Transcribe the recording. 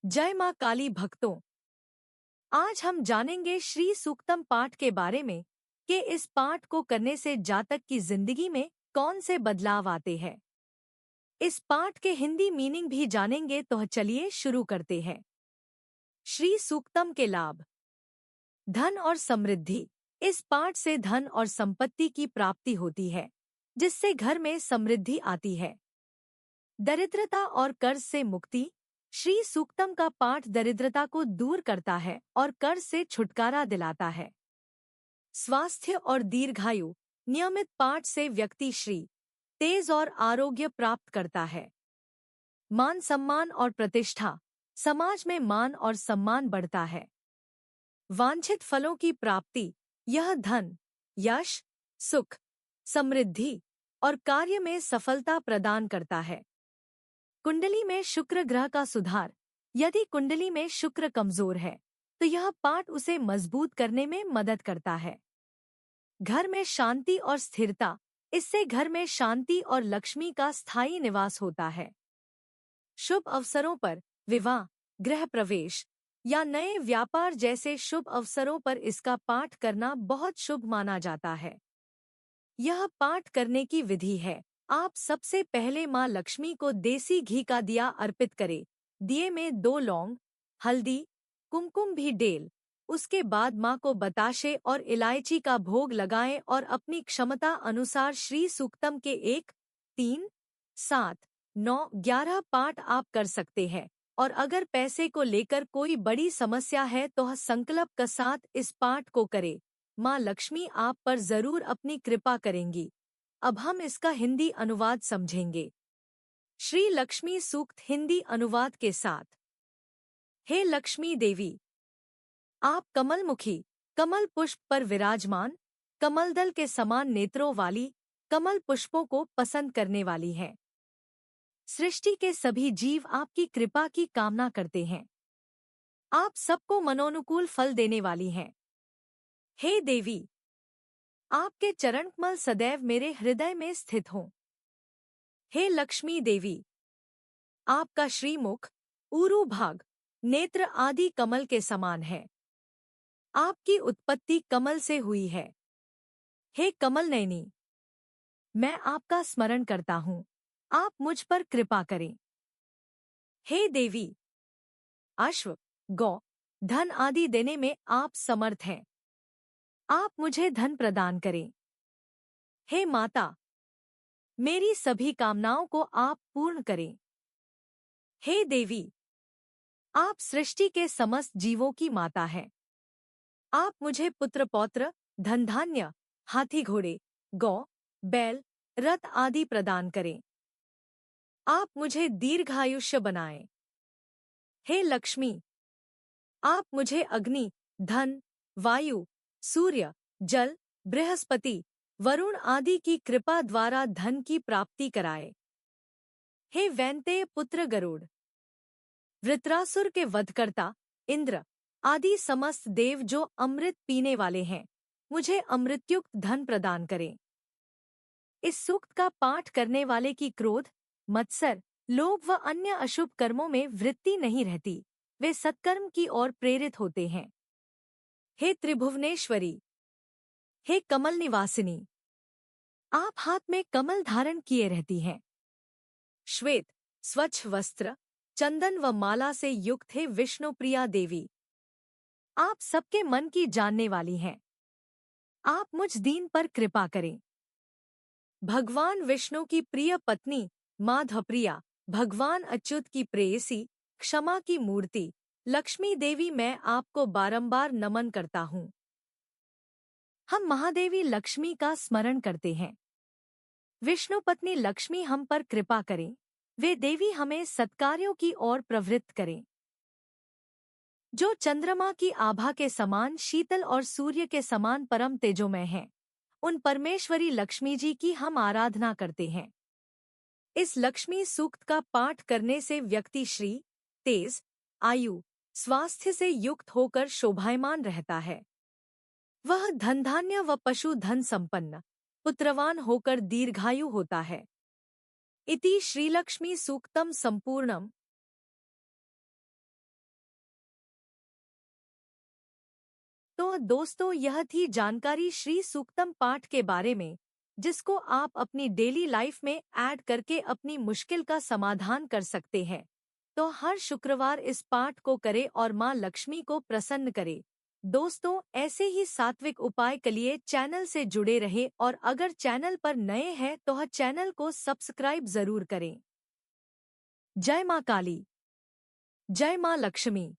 जय मां काली भक्तों। आज हम जानेंगे श्री सूक्तम पाठ के बारे में कि इस पाठ को करने से जातक की जिंदगी में कौन से बदलाव आते हैं। इस पाठ के हिंदी मीनिंग भी जानेंगे, तो चलिए शुरू करते हैं। श्री सूक्तम के लाभ। धन और समृद्धि। इस पाठ से धन और संपत्ति की प्राप्ति होती है, जिससे घर में समृद्धि आती है। दरिद्रता और कर्ज से मुक्ति। श्री सूक्तम का पाठ दरिद्रता को दूर करता है और कर्ज से छुटकारा दिलाता है। स्वास्थ्य और दीर्घायु। नियमित पाठ से व्यक्ति श्री तेज और आरोग्य प्राप्त करता है। मान सम्मान और प्रतिष्ठा। समाज में मान और सम्मान बढ़ता है। वांछित फलों की प्राप्ति। यह धन, यश, सुख, समृद्धि और कार्य में सफलता प्रदान करता है। कुंडली में शुक्र ग्रह का सुधार। यदि कुंडली में शुक्र कमजोर है तो यह पाठ उसे मजबूत करने में मदद करता है। घर में शांति और स्थिरता। इससे घर में शांति और लक्ष्मी का स्थायी निवास होता है। शुभ अवसरों पर विवाह, गृह प्रवेश या नए व्यापार जैसे शुभ अवसरों पर इसका पाठ करना बहुत शुभ माना जाता है। यह पाठ करने की विधि है। आप सबसे पहले मां लक्ष्मी को देसी घी का दिया अर्पित करें। दिए में 2 लौंग, हल्दी, कुमकुम भी डेल। उसके बाद मां को बताशे और इलायची का भोग लगाएं और अपनी क्षमता अनुसार श्री सूक्तम के 1, 3, 7, 9, 11 पाठ आप कर सकते हैं। और अगर पैसे को लेकर कोई बड़ी समस्या है तो संकल्प के साथ इस पाठ को करें। मां लक्ष्मी आप पर जरूर अपनी कृपा करेंगी। अब हम इसका हिंदी अनुवाद समझेंगे। श्री लक्ष्मी सूक्त हिंदी अनुवाद के साथ। हे लक्ष्मी देवी, आप कमलमुखी, कमल पुष्प पर विराजमान, कमलदल के समान नेत्रों वाली, कमल पुष्पों को पसंद करने वाली हैं। सृष्टि के सभी जीव आपकी कृपा की कामना करते हैं। आप सबको मनोनुकूल फल देने वाली हैं। हे देवी, आपके चरणकमल सदैव मेरे हृदय में स्थित हों। हे लक्ष्मी देवी, आपका श्रीमुख, ऊरू भाग, नेत्र आदि कमल के समान है। आपकी उत्पत्ति कमल से हुई है। हे कमल नयनी, मैं आपका स्मरण करता हूँ। आप मुझ पर कृपा करें। हे देवी, अश्व, गौ, धन आदि देने में आप समर्थ हैं। आप मुझे धन प्रदान करें। हे माता, मेरी सभी कामनाओं को आप पूर्ण करें। हे देवी, आप सृष्टि के समस्त जीवों की माता हैं। आप मुझे पुत्र पौत्र, धन धान्य, हाथी घोड़े, गौ, बैल, रथ आदि प्रदान करें। आप मुझे दीर्घायुष्य बनाएं। हे लक्ष्मी, आप मुझे अग्नि, धन, वायु, सूर्य, जल, बृहस्पति, वरुण आदि की कृपा द्वारा धन की प्राप्ति कराए। हे वैंतेय पुत्र गरुड़, वृत्रासुर के वधकर्ता, इंद्र आदि समस्त देव जो अमृत पीने वाले हैं, मुझे अमृतयुक्त धन प्रदान करें। इस सूक्त का पाठ करने वाले की क्रोध, मत्सर, लोभ व अन्य अशुभ कर्मों में वृत्ति नहीं रहती। वे सत्कर्म की ओर प्रेरित होते हैं। हे त्रिभुवनेश्वरी, हे कमल निवासिनी, आप हाथ में कमल धारण किए रहती हैं। श्वेत, स्वच्छ वस्त्र, चंदन व माला से युक्त है विष्णुप्रिया देवी। आप सबके मन की जानने वाली हैं। आप मुझ दीन पर कृपा करें। भगवान विष्णु की प्रिय पत्नी माधवप्रिया, भगवान अच्युत की प्रेयसी, क्षमा की मूर्ति, लक्ष्मी देवी, मैं आपको बारंबार नमन करता हूँ। हम महादेवी लक्ष्मी का स्मरण करते हैं। विष्णु पत्नी लक्ष्मी हम पर कृपा करें। वे देवी हमें सत्कार्यों की ओर प्रवृत्त करें। जो चंद्रमा की आभा के समान शीतल और सूर्य के समान परम तेजोमय हैं, उन परमेश्वरी लक्ष्मी जी की हम आराधना करते हैं। इस लक्ष्मी सूक्त का पाठ करने से व्यक्ति श्री तेज, आयु, स्वास्थ्य से युक्त होकर शोभायमान रहता है। वह धन धान्य व पशु धन संपन्न, पुत्रवान होकर दीर्घायु होता है। इति श्रीलक्ष्मी सूक्तम संपूर्णम। तो दोस्तों, यह थी जानकारी श्री सूक्तम पाठ के बारे में, जिसको आप अपनी डेली लाइफ में ऐड करके अपनी मुश्किल का समाधान कर सकते हैं। तो हर शुक्रवार इस पाठ को करें और माँ लक्ष्मी को प्रसन्न करें। दोस्तों, ऐसे ही सात्विक उपाय के लिए चैनल से जुड़े रहे, और अगर चैनल पर नए हैं तो चैनल को सब्सक्राइब जरूर करें। जय माँ काली, जय माँ लक्ष्मी।